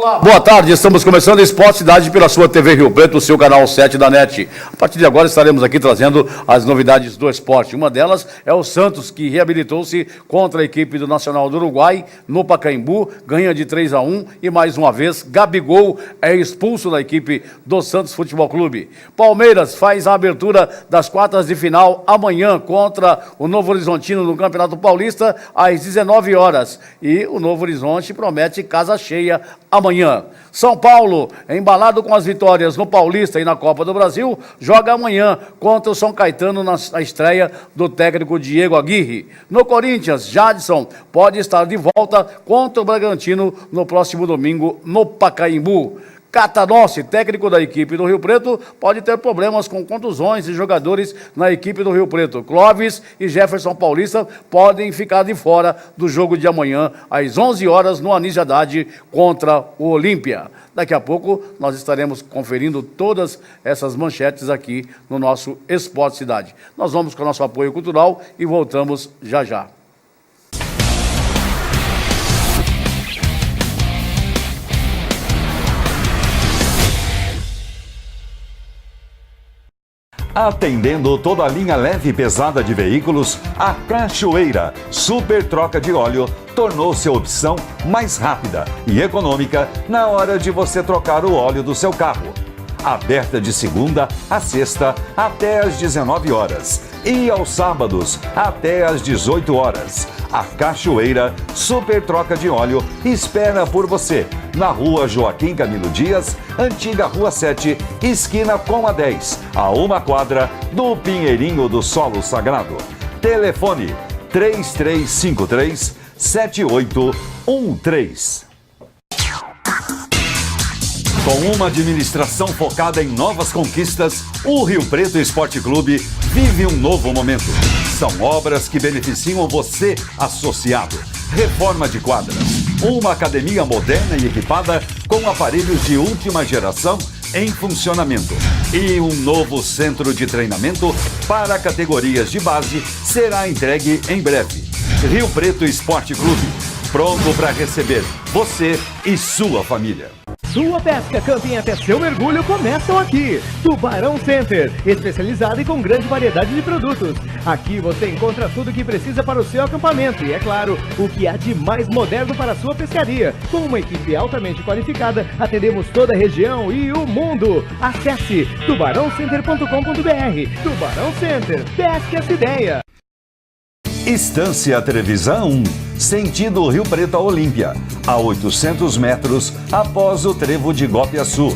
Olá, boa tarde, estamos começando o Esporte Cidade pela sua TV Rio Preto, o seu canal 7 da NET. A partir de agora estaremos aqui trazendo as novidades do esporte. Uma delas é o Santos, que reabilitou-se contra a equipe do Nacional do Uruguai, no Pacaembu, ganha de 3-1 e mais uma vez, Gabigol é expulso da equipe do Santos Futebol Clube. Palmeiras faz a abertura das quartas de final amanhã contra o Novo Horizontino no Campeonato Paulista, às 19 horas. E o Novo Horizonte promete casa cheia amanhã. São Paulo, embalado com as vitórias no Paulista e na Copa do Brasil, joga amanhã contra o São Caetano na estreia do técnico Diego Aguirre. No Corinthians, Jadson pode estar de volta contra o Bragantino no próximo domingo no Pacaembu. Catanossi, técnico da equipe do Rio Preto, pode ter problemas com contusões de jogadores na equipe do Rio Preto. Clóvis e Jefferson Paulista podem ficar de fora do jogo de amanhã, às 11 horas, no Anísio Haddad contra o Olímpia. Daqui a pouco nós estaremos conferindo todas essas manchetes aqui no nosso Esporte Cidade. Nós vamos com o nosso apoio cultural e voltamos já já. Atendendo toda a linha leve e pesada de veículos, a Cachoeira Super Troca de Óleo tornou sua opção mais rápida e econômica na hora de você trocar o óleo do seu carro. Aberta de segunda a sexta até às 19 horas e aos sábados até às 18 horas. A Cachoeira Super Troca de Óleo espera por você na Rua Joaquim Camilo Dias, antiga Rua 7, esquina com a 10, a uma quadra do Pinheirinho do Solo Sagrado. Telefone 3353-7813. Com uma administração focada em novas conquistas, o Rio Preto Esporte Clube vive um novo momento. São obras que beneficiam você, associado. Reforma de quadras, uma academia moderna e equipada com aparelhos de última geração em funcionamento. E um novo centro de treinamento para categorias de base será entregue em breve. Rio Preto Esporte Clube, pronto para receber você e sua família. Sua pesca, camping até seu mergulho começam aqui. Tubarão Center, especializado e com grande variedade de produtos. Aqui você encontra tudo o que precisa para o seu acampamento e, é claro, o que há de mais moderno para a sua pescaria. Com uma equipe altamente qualificada, atendemos toda a região e o mundo. Acesse tubarãocenter.com.br. Tubarão Center, pesque essa ideia. Estância Trevisan 1, sentido Rio Preto a Olímpia, a 800 metros após o trevo de Gopiaçu.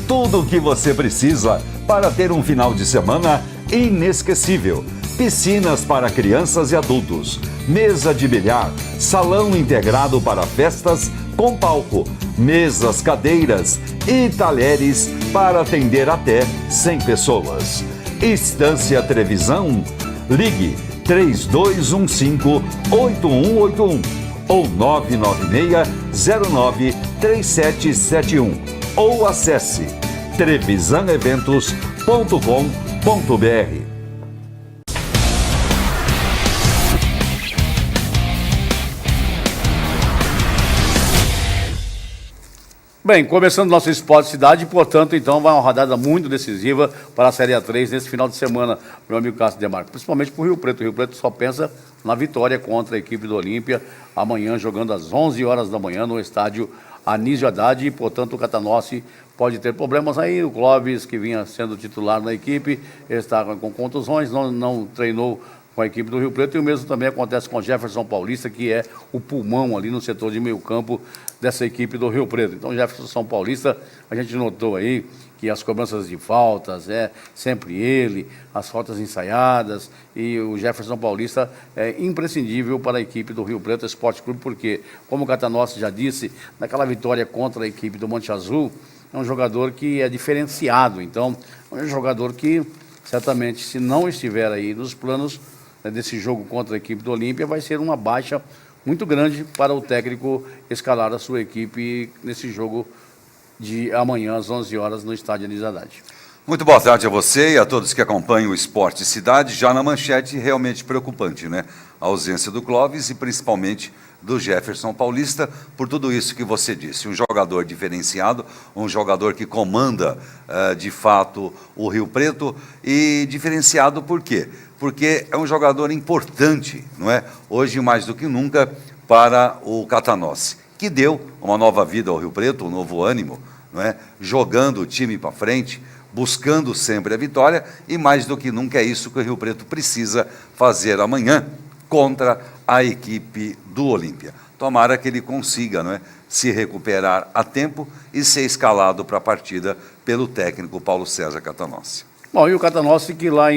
Tudo o que você precisa para ter um final de semana inesquecível. Piscinas para crianças e adultos, mesa de bilhar, salão integrado para festas com palco, mesas, cadeiras e talheres para atender até 100 pessoas. Estância Trevisan 1, ligue 3215-8181 ou 996-093771 ou acesse trevisaneventos.com.br. Bem, começando nosso Esporte Cidade, portanto, então, vai uma rodada muito decisiva para a Série A3 nesse final de semana, meu amigo Cássio Demarco, principalmente para o Rio Preto. O Rio Preto só pensa na vitória contra a equipe do Olímpia, amanhã jogando às 11 horas da manhã no estádio Anísio Haddad, e, portanto, o Catanossi pode ter problemas aí. O Clóvis, que vinha sendo titular na equipe, ele está com contusões, não treinou com a equipe do Rio Preto, e o mesmo também acontece com o Jefferson Paulista, que é o pulmão ali no setor de meio campo dessa equipe do Rio Preto. Então, Jefferson Paulista, a gente notou aí que as cobranças de faltas é sempre ele, as faltas ensaiadas, e o Jefferson Paulista é imprescindível para a equipe do Rio Preto Esporte Clube, porque, como o Catanossi já disse, naquela vitória contra a equipe do Monte Azul, é um jogador que é diferenciado. Então, é um jogador que, certamente, se não estiver aí nos planos desse jogo contra a equipe do Olímpia, vai ser uma baixa muito grande para o técnico escalar a sua equipe nesse jogo de amanhã às 11 horas no estádio Anísio Haddad. Muito boa tarde a você e a todos que acompanham o Esporte Cidade. Já na manchete, realmente preocupante, né? A ausência do Clóvis e principalmente do Jefferson Paulista, por tudo isso que você disse. Um jogador diferenciado, um jogador que comanda, de fato, o Rio Preto. E diferenciado por quê? Porque é um jogador importante, não é? Hoje, mais do que nunca, para o Catanossi, que deu uma nova vida ao Rio Preto, um novo ânimo, não é? Jogando o time para frente, buscando sempre a vitória, e mais do que nunca é isso que o Rio Preto precisa fazer amanhã contra a equipe do Olímpia. Tomara que ele consiga, não é, se recuperar a tempo e ser escalado para a partida pelo técnico Paulo César Catanossi. Bom, e o Catanossi, que lá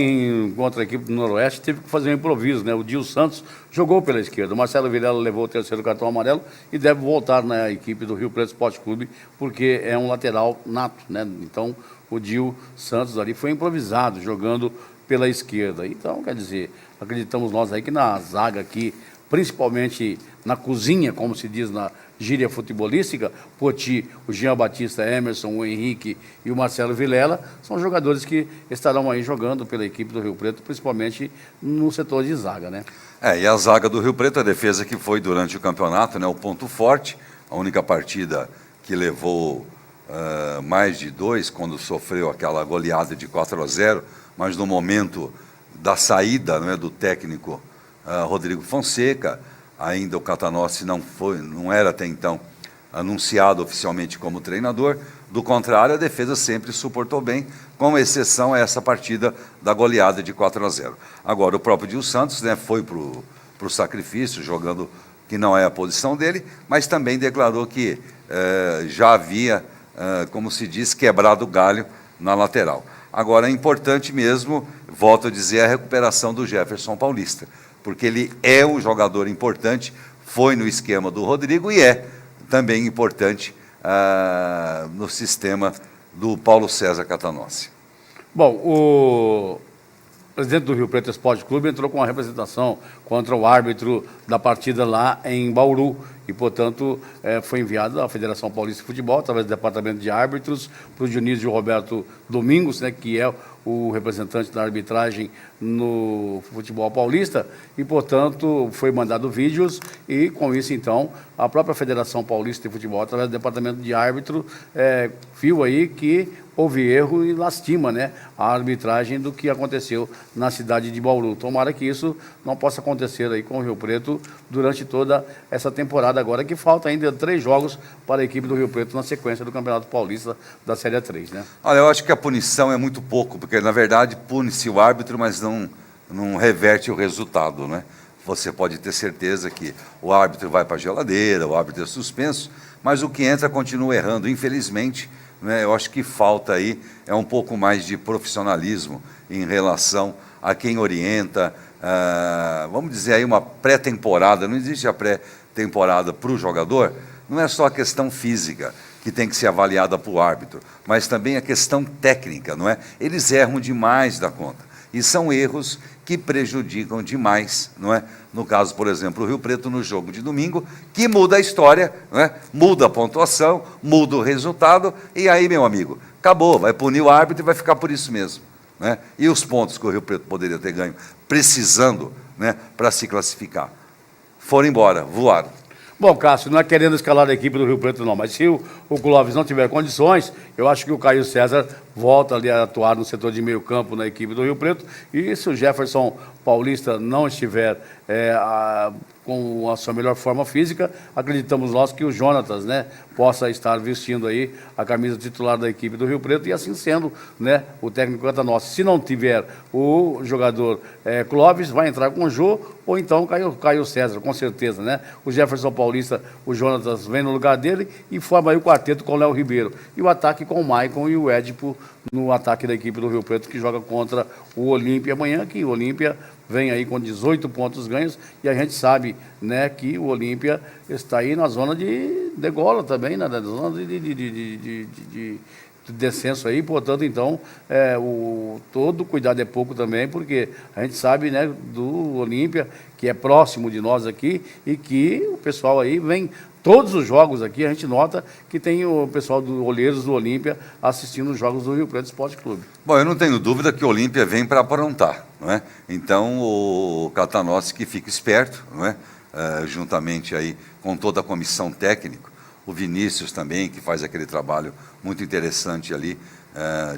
contra a equipe do Noroeste, teve que fazer um improviso, né? O Dil Santos jogou pela esquerda, o Marcelo Vilela levou o terceiro cartão amarelo e deve voltar na equipe do Rio Preto Esporte Clube, porque é um lateral nato, né? Então, o Dil Santos ali foi improvisado, jogando pela esquerda. Então, quer dizer, acreditamos nós aí que na zaga aqui, principalmente na cozinha, como se diz na gíria futebolística, Poti, o Jean Batista, Emerson, o Henrique e o Marcelo Vilela, são jogadores que estarão aí jogando pela equipe do Rio Preto, principalmente no setor de zaga, né? E a zaga do Rio Preto, a defesa que foi durante o campeonato, né, o ponto forte, a única partida que levou mais de 2, quando sofreu aquela goleada de 4-0, mas no momento da saída, não é, do técnico Rodrigo Fonseca, ainda o Catanossi não era até então anunciado oficialmente como treinador. Do contrário, a defesa sempre suportou bem, com exceção a essa partida da goleada de 4-0. Agora, o próprio Dil Santos, né, foi para o sacrifício, jogando que não é a posição dele, mas também declarou que já havia, como se diz, quebrado o galho na lateral. Agora, é importante mesmo, volto a dizer, a recuperação do Jefferson Paulista, porque ele é um jogador importante, foi no esquema do Rodrigo e é também importante no sistema do Paulo César Catanossi. Bom, o presidente do Rio Preto Esporte Clube entrou com uma representação contra o árbitro da partida lá em Bauru e, portanto, foi enviado à Federação Paulista de Futebol, através do Departamento de Árbitros, para o Dionísio Roberto Domingos, né, que é o representante da arbitragem no futebol paulista, e, portanto, foi mandado vídeos e, com isso, então, a própria Federação Paulista de Futebol, através do Departamento de Árbitro, viu aí que houve erro e lastima, né, a arbitragem do que aconteceu na cidade de Bauru. Tomara que isso não possa acontecer aí com o Rio Preto durante toda essa temporada agora, que falta ainda 3 jogos para a equipe do Rio Preto na sequência do Campeonato Paulista da Série A3, né? Olha, eu acho que a punição é muito pouco, porque, na verdade, pune-se o árbitro, mas não reverte o resultado, né? Você pode ter certeza que o árbitro vai para a geladeira, o árbitro é suspenso, mas o que entra continua errando, infelizmente. Eu acho que falta aí um pouco mais de profissionalismo em relação a quem orienta, vamos dizer aí uma pré-temporada. Não existe a pré-temporada para o jogador, não é só a questão física que tem que ser avaliada para o árbitro, mas também a questão técnica, não é? Eles erram demais da conta, e são erros que prejudicam demais, não é? No caso, por exemplo, o Rio Preto no jogo de domingo, que muda a história, não é? Muda a pontuação, muda o resultado, e aí, meu amigo, acabou, vai punir o árbitro e vai ficar por isso mesmo, né? E os pontos que o Rio Preto poderia ter ganho, precisando, né, para se classificar, foram embora, voaram. Bom, Cássio, não é querendo escalar a equipe do Rio Preto não, mas se o Clóvis não tiver condições, eu acho que o Caio César volta ali a atuar no setor de meio campo na equipe do Rio Preto, e se o Jefferson Paulista não estiver com a sua melhor forma física, acreditamos nós que o Jonatas, né, possa estar vestindo aí a camisa titular da equipe do Rio Preto, e assim sendo, né, o técnico Catanossi. Se não tiver o jogador Clóvis, vai entrar com o Jô, ou então Caio César, com certeza, né? O Jefferson Paulista, o Jonatas vem no lugar dele e forma aí o quarteto com o Léo Ribeiro. E o ataque com o Maicon e o Édipo no ataque da equipe do Rio Preto, que joga contra o Olímpia amanhã, que o Olímpia vem aí com 18 pontos ganhos, e a gente sabe, né, que o Olímpia está aí na zona de degola também, na zona de descenso aí, portanto, então, todo cuidado é pouco também, porque a gente sabe, né, do Olímpia, que é próximo de nós aqui, e que o pessoal aí vem todos os jogos aqui, a gente nota que tem o pessoal do Olheiros do Olímpia assistindo os jogos do Rio Preto Esporte Clube. Bom, eu não tenho dúvida que o Olímpia vem para aprontar, não é? Então, o Catanossi que fica esperto, não é? Juntamente aí com toda a comissão técnica, o Vinícius também, que faz aquele trabalho muito interessante ali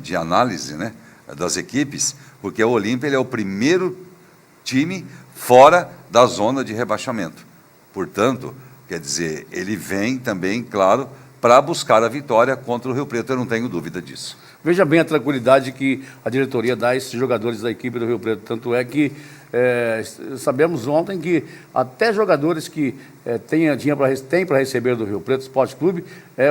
de análise, né, das equipes, porque o Olímpia ele é o primeiro time fora da zona de rebaixamento. Portanto, quer dizer, ele vem também, claro, para buscar a vitória contra o Rio Preto, eu não tenho dúvida disso. Veja bem a tranquilidade que a diretoria dá a esses jogadores da equipe do Rio Preto. Tanto é que sabemos ontem que até jogadores que têm para receber do Rio Preto Esporte Clube,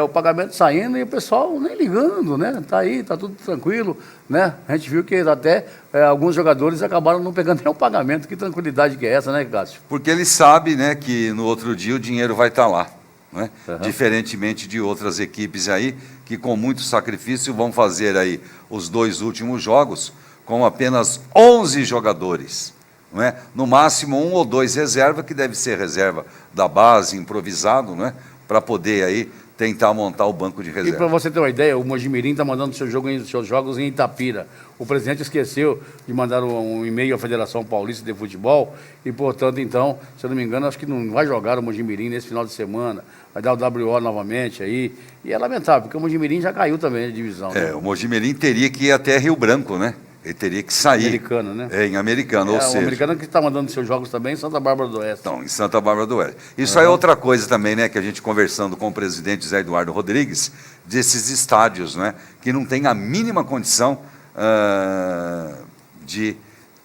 o pagamento saindo e o pessoal nem ligando, né? Está aí, está tudo tranquilo, né? A gente viu que até alguns jogadores acabaram não pegando nenhum pagamento. Que tranquilidade que é essa, né, Cássio? Porque ele sabe, né, que no outro dia o dinheiro vai estar lá. Né? Uhum. Diferentemente de outras equipes aí, que com muito sacrifício vão fazer aí os 2 últimos jogos com apenas 11 jogadores. Não é? No máximo 1 ou 2 reserva, que deve ser reserva da base, improvisado, não é? Para poder aí tentar montar o banco de reserva. E para você ter uma ideia, o Mojimirim está mandando seus jogos em Itapira. O presidente esqueceu de mandar um e-mail à Federação Paulista de Futebol e, portanto, então, se eu não me engano, acho que não vai jogar o Mojimirim nesse final de semana. Vai dar o WO novamente aí. E é lamentável, porque o Mojimirim já caiu também de divisão. Né? O Mojimirim teria que ir até Rio Branco, né? Ele teria que sair. Americano, né? Em Americano, ou seja... O Americano que está mandando seus jogos também em Santa Bárbara do Oeste. Então, em Santa Bárbara do Oeste. Isso é outra coisa também, né? Que a gente conversando com o presidente Zé Eduardo Rodrigues, desses estádios, né? Que não tem a mínima condição de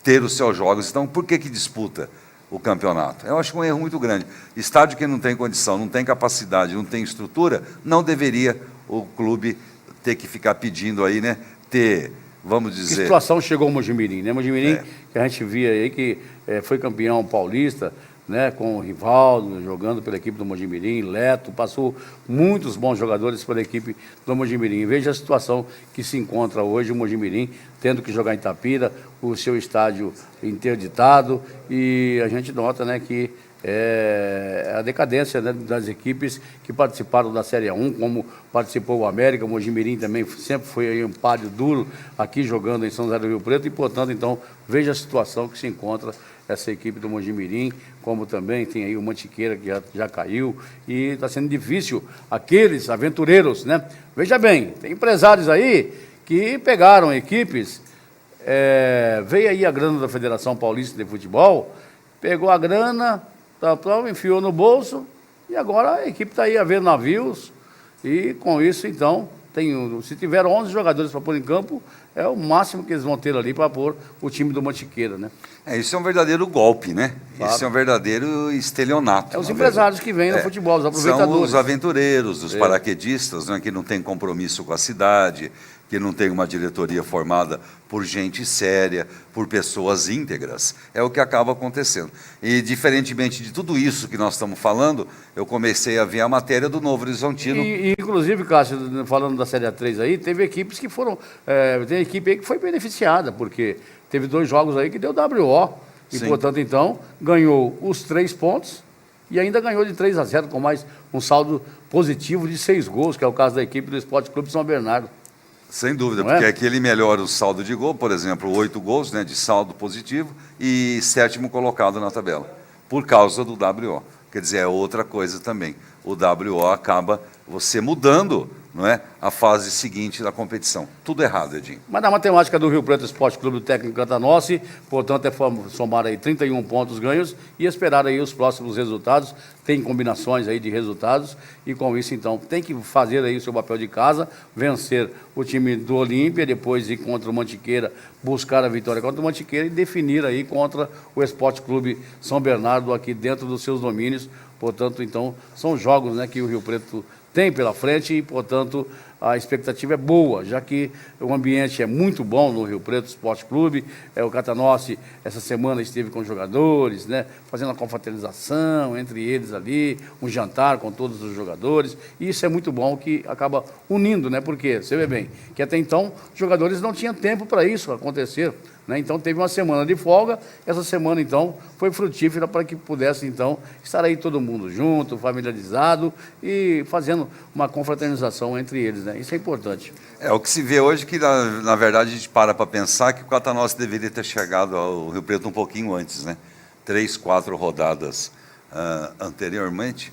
ter os seus jogos. Então, por que disputa o campeonato? Eu acho um erro muito grande. Estádio que não tem condição, não tem capacidade, não tem estrutura, não deveria o clube ter que ficar pedindo aí, né? Vamos dizer... Que situação chegou o Mojimirim, né? Mojimirim, que a gente via aí, que foi campeão paulista, né? Com o Rivaldo, jogando pela equipe do Mojimirim, Leto, passou muitos bons jogadores pela equipe do Mojimirim. Veja a situação que se encontra hoje o Mojimirim, tendo que jogar em Itapira, o seu estádio interditado, e a gente nota, né, que a decadência, né, das equipes que participaram da Série A1, como participou o América, o Mojimirim também sempre foi aí um páreo duro aqui jogando em São José do Rio Preto, e portanto, então, veja a situação que se encontra essa equipe do Mojimirim, como também tem aí o Mantiqueira, que já caiu, e está sendo difícil aqueles aventureiros, né? Veja bem, tem empresários aí que pegaram equipes, veio aí a grana da Federação Paulista de Futebol, pegou a grana, enfiou no bolso, e agora a equipe está aí a ver navios, e com isso, então, se tiver 11 jogadores para pôr em campo, é o máximo que eles vão ter ali para pôr o time do Mantiqueira, né? Isso é um verdadeiro golpe, né? Claro. Isso é um verdadeiro estelionato. Os empresários que vêm no futebol, os aproveitadores. São os aventureiros, os paraquedistas, né, que não têm compromisso com a cidade, que não tem uma diretoria formada por gente séria, por pessoas íntegras. É o que acaba acontecendo. E, diferentemente de tudo isso que nós estamos falando, eu comecei a ver a matéria do Novo Horizontino. E inclusive, Cássio, falando da Série A3 aí, teve equipes que foram... tem equipe aí que foi beneficiada, porque teve 2 jogos aí que deu WO. E, Sim. portanto, então, ganhou os 3 pontos e ainda ganhou de 3-0, com mais um saldo positivo de 6 gols, que é o caso da equipe do Esporte Clube São Bernardo. Sem dúvida, Não porque é? aqui ele melhora o saldo de gol, por exemplo, 8 gols, né, de saldo positivo, e 7º colocado na tabela, por causa do WO. Quer dizer, é outra coisa também. O WO acaba você mudando, não é, a fase seguinte da competição. Tudo errado, Edinho. Mas na matemática do Rio Preto Esporte Clube do técnico Catanossi, portanto, é somar aí 31 pontos ganhos e esperar aí os próximos resultados. Tem combinações aí de resultados e com isso, então, tem que fazer aí o seu papel de casa, vencer o time do Olímpia, depois ir contra o Mantiqueira, buscar a vitória contra o Mantiqueira e definir aí contra o Esporte Clube São Bernardo aqui dentro dos seus domínios. Portanto, então, são jogos, né, que o Rio Preto tem pela frente e, portanto, a expectativa é boa, já que o ambiente é muito bom no Rio Preto Esporte Clube. O Catanossi, essa semana, esteve com os jogadores, né, fazendo uma confraternização entre eles ali, um jantar com todos os jogadores. E isso é muito bom, que acaba unindo, né? Porque, você vê bem, que até então os jogadores não tinham tempo para isso acontecer, né? Então teve uma semana de folga, essa semana então foi frutífera para que pudesse então estar aí todo mundo junto, familiarizado e fazendo uma confraternização entre eles, né? Isso é importante. O que se vê hoje que, na verdade, a gente para pensar que o Catanossi deveria ter chegado ao Rio Preto um pouquinho antes, né? 3, 4 rodadas anteriormente,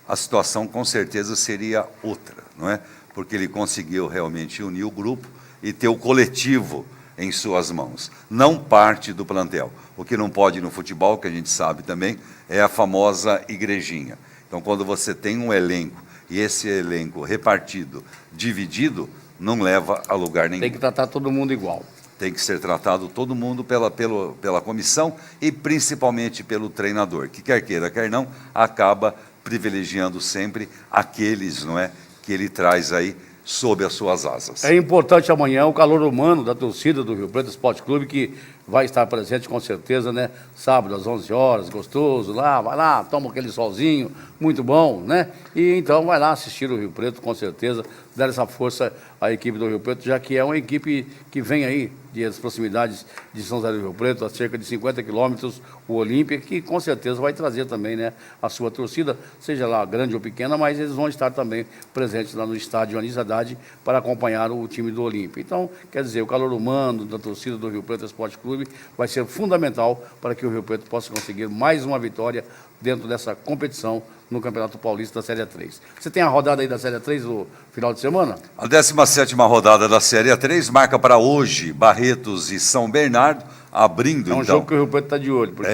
a situação com certeza seria outra, não é? Porque ele conseguiu realmente unir o grupo e ter o coletivo em suas mãos, não parte do plantel. O que não pode no futebol, que a gente sabe também, é a famosa igrejinha. Então, quando você tem um elenco, e esse elenco repartido, dividido, não leva a lugar nenhum. Tem que tratar todo mundo igual. Tem que ser tratado todo mundo pela comissão e principalmente pelo treinador, que quer queira, quer não, acaba privilegiando sempre aqueles, não é, que ele traz aí sob as suas asas. É importante amanhã o calor humano da torcida do Rio Preto Esporte Clube, que vai estar presente com certeza, né? Sábado às 11 horas, gostoso, lá, vai lá, toma aquele solzinho, muito bom, né? E então vai lá assistir o Rio Preto, com certeza, dar essa força à equipe do Rio Preto, já que é uma equipe que vem aí das proximidades de São José do Rio Preto, a cerca de 50 quilômetros, o Olímpia, que com certeza vai trazer também, né, a sua torcida, seja lá grande ou pequena, mas eles vão estar também presentes lá no estádio Anísio Haddad para acompanhar o time do Olímpia. Então, quer dizer, o calor humano da torcida do Rio Preto Esporte Clube vai ser fundamental para que o Rio Preto possa conseguir mais uma vitória dentro dessa competição no Campeonato Paulista da Série A3. Você tem a rodada aí da Série A3 no final de semana? A 17ª rodada da Série A3 marca para hoje Barretos e São Bernardo, abrindo, É um jogo que o Rio Preto está de olho, porque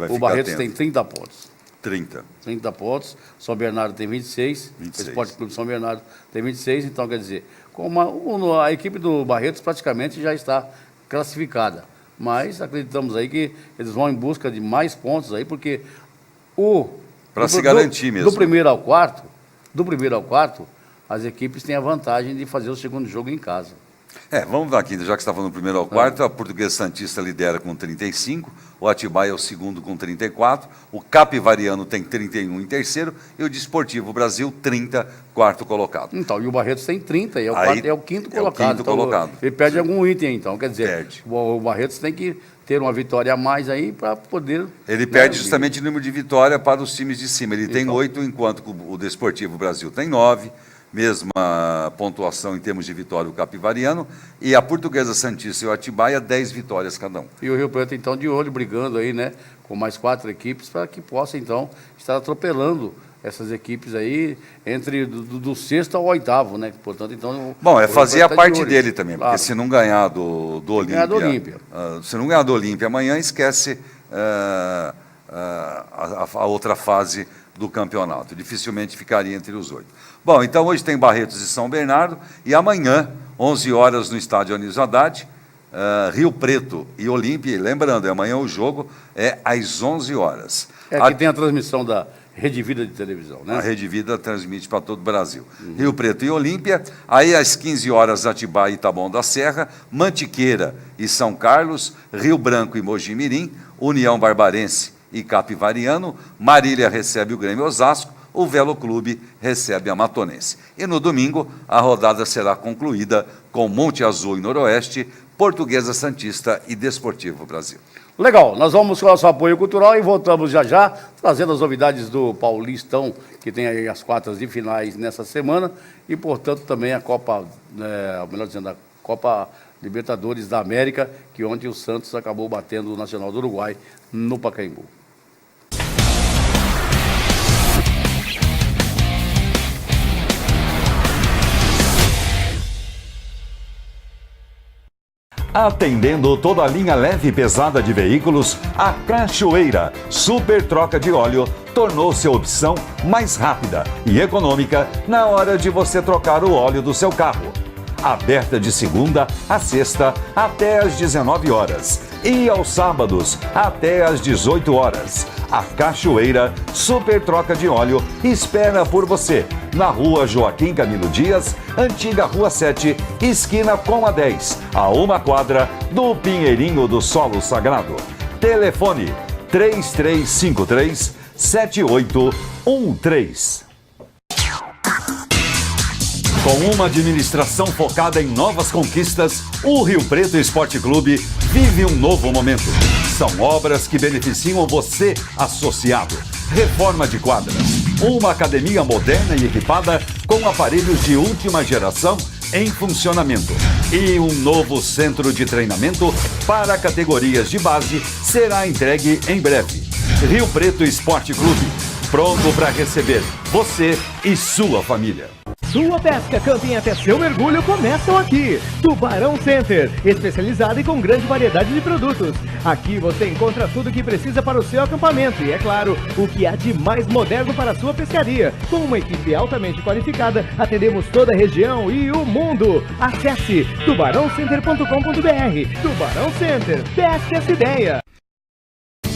o Barretos tem 30 pontos. 30 pontos, São Bernardo tem 26, o Esporte Clube São Bernardo tem 26, então quer dizer, a equipe do Barretos praticamente já está classificada, mas acreditamos aí que eles vão em busca de mais pontos aí, porque para se garantir mesmo. Do primeiro ao quarto, as equipes têm a vantagem de fazer o segundo jogo em casa. Vamos lá aqui, já que você está falando do primeiro ao quarto, a Portuguesa Santista lidera com 35, o Atibaia é o segundo com 34, o Capivariano tem 31 em terceiro e o Desportivo Brasil 30, quarto colocado. Então, e o Barretos tem 30 e é o quinto colocado. Colocado. Ele perde algum item, então, quer dizer, perde. O Barretos tem que ter uma vitória a mais aí para poder... Ele perde justamente o número de vitória para os times de cima, ele tem 8, enquanto o Desportivo Brasil tem 9, mesma pontuação em termos de vitória o Capivariano, e a Portuguesa Santista e o Atibaia, 10 vitórias cada um. E o Rio Preto, então, de olho, brigando aí, né, com mais 4 equipes, para que possa, então, estar atropelando essas equipes aí, entre do sexto ao oitavo, né, portanto, então... Bom, fazer a parte olho, dele também, claro. Porque se não ganhar do Olímpia... se não ganhar do Olímpia amanhã, esquece a outra fase do campeonato. Dificilmente ficaria entre os 8. Bom, então hoje tem Barretos e São Bernardo, e amanhã, 11 horas no estádio Anísio Haddad, Rio Preto e Olímpia, e lembrando, amanhã o jogo é às 11 horas. Aqui tem a transmissão da Rede Vida de televisão, né? A Rede Vida transmite para todo o Brasil. Rio Preto e Olímpia, aí às 15 horas Atibaia e Taboão da Serra, Mantiqueira e São Carlos, Rio Branco e Mogi Mirim, União Barbarense e Capivariano, Marília recebe o Grêmio Osasco, o Velo Clube recebe a Matonense. E no domingo, a rodada será concluída com Monte Azul e Noroeste, Portuguesa Santista e Desportivo Brasil. Legal, nós vamos com o nosso apoio cultural e voltamos já, trazendo as novidades do Paulistão, que tem aí as quartas de finais nessa semana, e, portanto, também a Copa, melhor dizendo, a Copa Libertadores da América, que ontem o Santos acabou batendo o Nacional do Uruguai no Pacaembu. Atendendo toda a linha leve e pesada de veículos, a Cachoeira Super Troca de Óleo tornou-se a opção mais rápida e econômica na hora de você trocar o óleo do seu carro. Aberta de segunda a sexta até às 19 horas e aos sábados até às 18 horas. A Cachoeira Super Troca de Óleo espera por você na Rua Joaquim Camilo Dias, antiga Rua 7, esquina com a 10, a 1 quadra do Pinheirinho do Solo Sagrado. Telefone 3353-7813. Com uma administração focada em novas conquistas, o Rio Preto Esporte Clube vive um novo momento. São obras que beneficiam você, associado. Reforma de quadras, uma academia moderna e equipada com aparelhos de última geração em funcionamento. E um novo centro de treinamento para categorias de base será entregue em breve. Rio Preto Esporte Clube, pronto para receber você e sua família. Sua pesca, camping até seu mergulho começam aqui. Tubarão Center, especializado e com grande variedade de produtos. Aqui você encontra tudo o que precisa para o seu acampamento e, é claro, o que há de mais moderno para a sua pescaria. Com uma equipe altamente qualificada, atendemos toda a região e o mundo. Acesse tubarãocenter.com.br. Tubarão Center, pesca essa ideia.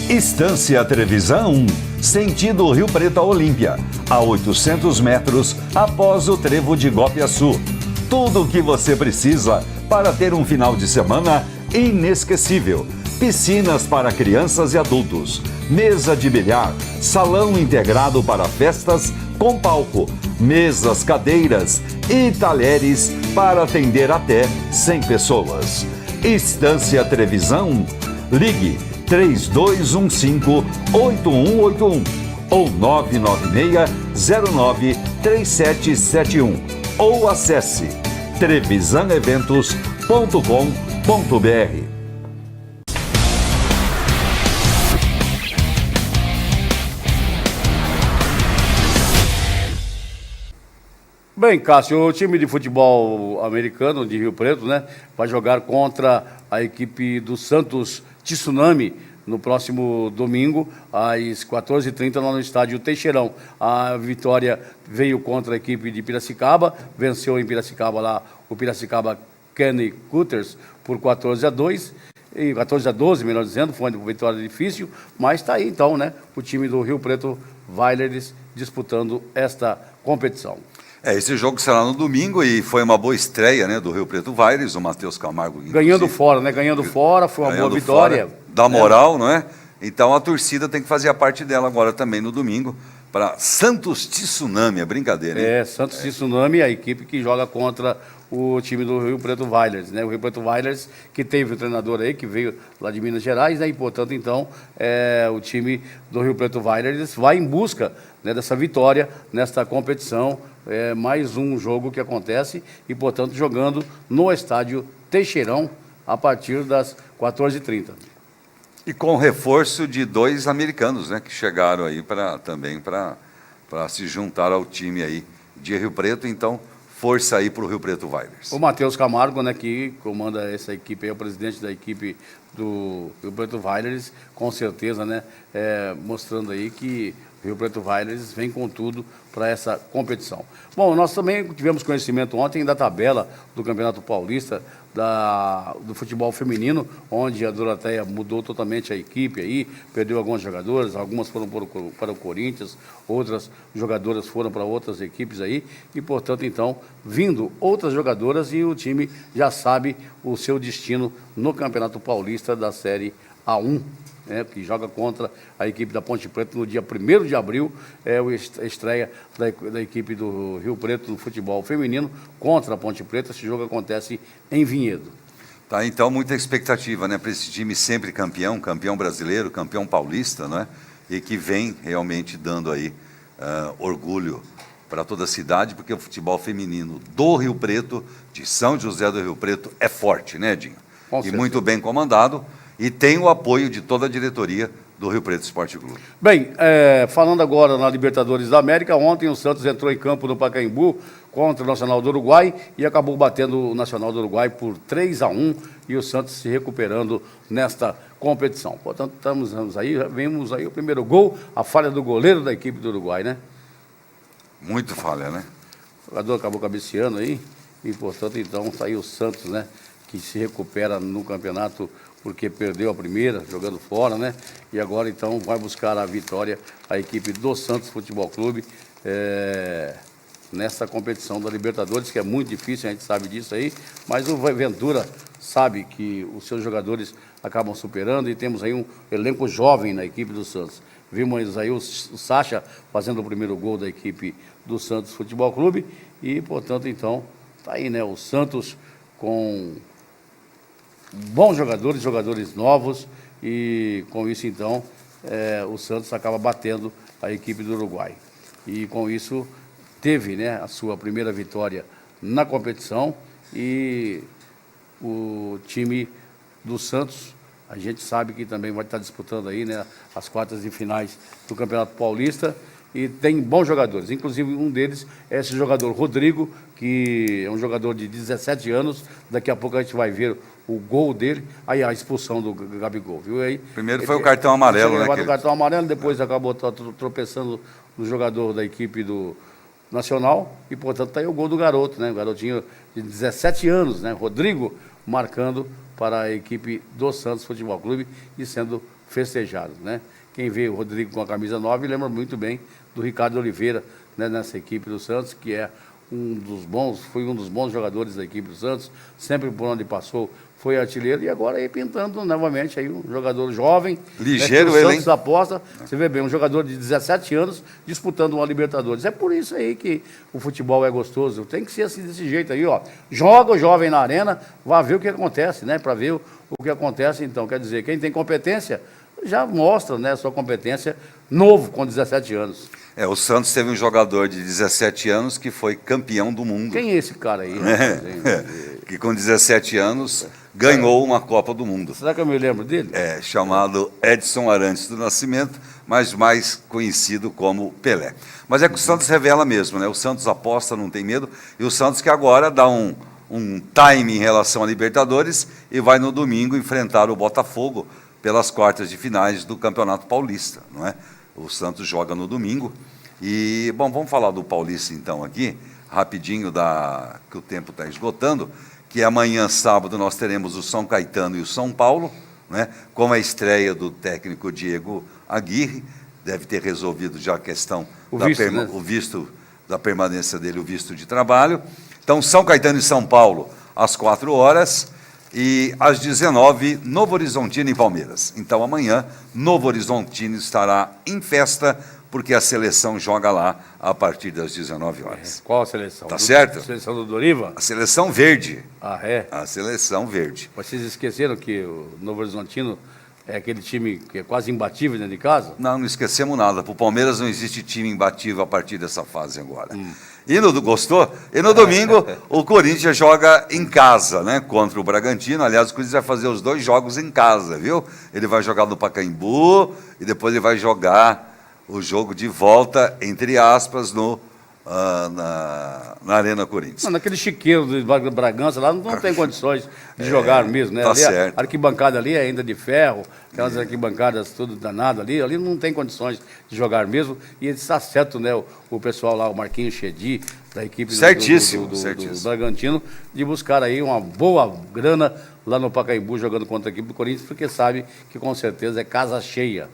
Estância Trevisan 1, sentido Rio Preto a Olímpia, a 800 metros após o trevo de Gopiaçu. Tudo o que você precisa para ter um final de semana inesquecível. Piscinas para crianças e adultos, mesa de bilhar, salão integrado para festas com palco, mesas, cadeiras e talheres para atender até 100 pessoas. Estância Trevisan 1, ligue 3215-8181 ou 996-093771 ou acesse trevisaneventos.com.br. Bem, Cássio, o time de futebol americano de Rio Preto, né, vai jogar contra a equipe do Santos Tsunami no próximo domingo, às 14h30, lá no estádio Teixeirão. A vitória veio contra a equipe de Piracicaba, venceu em Piracicaba lá o Piracicaba Kenny Cutters por 14-2, e 14-12, melhor dizendo, foi uma vitória difícil, mas está aí então, né, o time do Rio Preto Wilders disputando esta competição. Esse jogo será no domingo e foi uma boa estreia, né, do Rio Preto Wilders, o Matheus Camargo. Ganhando fora, né? Ganhando fora, foi uma boa vitória. Dá moral, não é? Então a torcida tem que fazer a parte dela agora também no domingo para Santos Tsunami, é brincadeira, hein? Santos Tsunami, a equipe que joga contra o time do Rio Preto Wilders, né? O Rio Preto Wilders que teve o treinador aí, que veio lá de Minas Gerais, né? E, portanto, então, o time do Rio Preto Wilders vai em busca, né, dessa vitória nesta competição. Mais um jogo que acontece e, portanto, jogando no estádio Teixeirão a partir das 14h30. E com reforço de 2 americanos, né, que chegaram aí também para se juntar ao time aí de Rio Preto. Então, força aí para o Rio Preto Wilders. O Matheus Camargo, né, que comanda essa equipe, é o presidente da equipe do Rio Preto Wilders, com certeza, né, mostrando aí que o Rio Preto Wilders vem com tudo para essa competição. Bom, nós também tivemos conhecimento ontem da tabela do Campeonato Paulista do futebol feminino, onde a Doroteia mudou totalmente a equipe aí, perdeu algumas jogadoras, algumas foram para o Corinthians, outras jogadoras foram para outras equipes aí, e, portanto, então, vindo outras jogadoras e o time já sabe o seu destino no Campeonato Paulista da Série A1. Que joga contra a equipe da Ponte Preta no dia 1º de abril, a estreia da equipe do Rio Preto no futebol feminino contra a Ponte Preta. Esse jogo acontece em Vinhedo. Tá, então, muita expectativa, né, para esse time sempre campeão brasileiro, campeão paulista, né, e que vem realmente dando aí orgulho para toda a cidade, porque o futebol feminino do Rio Preto, de São José do Rio Preto, é forte, né, Edinho? E muito bem comandado. E tem o apoio de toda a diretoria do Rio Preto Esporte Clube. Bem, falando agora na Libertadores da América, ontem o Santos entrou em campo no Pacaembu contra o Nacional do Uruguai e acabou batendo o Nacional do Uruguai por 3-1 e o Santos se recuperando nesta competição. Portanto, vemos aí o primeiro gol, a falha do goleiro da equipe do Uruguai, né? Muito falha, né? O jogador acabou cabeceando aí e, portanto, então, saiu o Santos, né? que se recupera no campeonato porque perdeu a primeira, jogando fora, né? E agora, então, vai buscar a vitória a equipe do Santos Futebol Clube nessa competição da Libertadores, que é muito difícil, a gente sabe disso aí, mas o Ventura sabe que os seus jogadores acabam superando e temos aí um elenco jovem na equipe do Santos. Vimos aí o Sacha fazendo o primeiro gol da equipe do Santos Futebol Clube e, portanto, então, tá aí, né? O Santos com bons jogadores, jogadores novos e, com isso, então, o Santos acaba batendo a equipe do Uruguai. E, com isso, teve, né, a sua primeira vitória na competição e o time do Santos, a gente sabe que também vai estar disputando aí, né, as quartas de finais do Campeonato Paulista e tem bons jogadores, inclusive um deles é esse jogador Rodrigo, que é um jogador de 17 anos, daqui a pouco a gente vai ver o gol dele, aí a expulsão do Gabigol, viu aí? Primeiro foi o cartão amarelo, né? O cartão amarelo, depois acabou tropeçando no jogador da equipe do Nacional e, portanto, está aí o gol do garoto, né? O garotinho de 17 anos, né? Rodrigo, marcando para a equipe do Santos Futebol Clube e sendo festejado, né? Quem vê o Rodrigo com a camisa 9 lembra muito bem do Ricardo Oliveira, né, nessa equipe do Santos, que é foi um dos bons jogadores da equipe do Santos, sempre por onde passou foi artilheiro e agora aí pintando novamente aí um jogador jovem. Ligeiro, né, ele, Santos aposta, você vê bem, um jogador de 17 anos disputando uma Libertadores. É por isso aí que o futebol é gostoso, tem que ser assim, desse jeito aí, ó. Joga o jovem na arena, vai ver o que acontece, né, para ver o que acontece. Então, quer dizer, quem tem competência já mostra, né, sua competência novo, com 17 anos. O Santos teve um jogador de 17 anos que foi campeão do mundo. Quem é esse cara aí? Que com 17 anos ganhou uma Copa do Mundo. Será que eu me lembro dele? Chamado Edson Arantes do Nascimento, mas mais conhecido como Pelé. Mas é que o Santos revela mesmo, né? O Santos aposta, não tem medo, e o Santos que agora dá um time em relação à Libertadores e vai no domingo enfrentar o Botafogo pelas quartas de finais do Campeonato Paulista, não é? O Santos joga no domingo. E, bom, vamos falar do Paulista então aqui, rapidinho, que o tempo está esgotando, que amanhã, sábado, nós teremos o São Caetano e o São Paulo, né, com a estreia do técnico Diego Aguirre, deve ter resolvido já a questão o visto da permanência dele, o visto de trabalho. Então, São Caetano e São Paulo, às 4 horas, e às 19, Novo Horizontino e Palmeiras. Então, amanhã, Novo Horizontino estará em festa, porque a seleção joga lá a partir das 19 horas. Qual a seleção? Tá certo? A seleção do Doriva? A seleção verde. Ah, é? A seleção verde. Vocês esqueceram que o Novo Horizontino é aquele time que é quase imbatível dentro de casa? Não esquecemos nada. Para o Palmeiras não existe time imbatível a partir dessa fase agora. Gostou? E no domingo, o Corinthians joga em casa, né, contra o Bragantino. Aliás, o Corinthians vai fazer os 2 jogos em casa, viu? Ele vai jogar no Pacaembu e depois ele vai jogar o jogo de volta, entre aspas, na Arena Corinthians. Não, naquele chiqueiro de Bragança lá não tem condições de jogar mesmo, né? Tá ali, certo. A arquibancada ali é ainda de ferro, aquelas arquibancadas tudo danado ali não tem condições de jogar mesmo. E está certo, né? O pessoal lá, o Marquinhos Chedi, da equipe do Bragantino, de buscar aí uma boa grana lá no Pacaembu jogando contra a equipe do Corinthians, porque sabe que com certeza é casa cheia.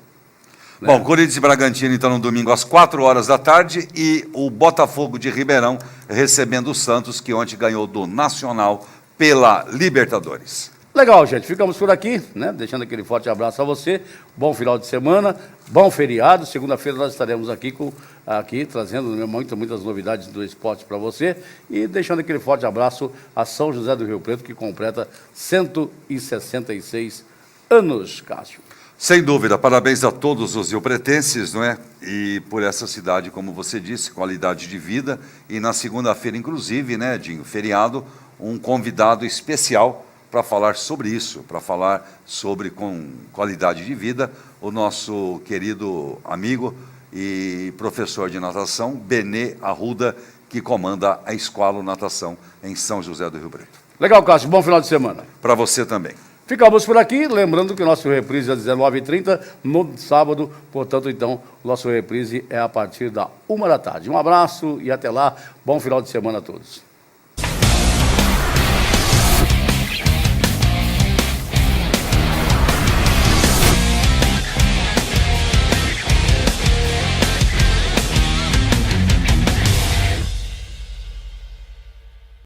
Bom, Corinthians e Bragantino, então, no domingo, às 4 horas da tarde, e o Botafogo de Ribeirão recebendo o Santos, que ontem ganhou do Nacional pela Libertadores. Legal, gente. Ficamos por aqui, né? Deixando aquele forte abraço a você. Bom final de semana, bom feriado. Segunda-feira nós estaremos aqui trazendo muitas novidades do esporte para você. E deixando aquele forte abraço a São José do Rio Preto, que completa 166 anos, Cássio. Sem dúvida, parabéns a todos os riopretenses, não é? E por essa cidade, como você disse, qualidade de vida. E na segunda-feira, inclusive, né, Dinho, feriado, um convidado especial para falar sobre isso, para falar sobre com qualidade de vida, o nosso querido amigo e professor de natação, Benê Arruda, que comanda a Escola Natação em São José do Rio Preto. Legal, Cássio. Bom final de semana. Para você também. Ficamos por aqui, lembrando que o nosso reprise é às 19h30, no sábado, portanto, então, o nosso reprise é a partir da 1 da tarde. Um abraço e até lá, bom final de semana a todos.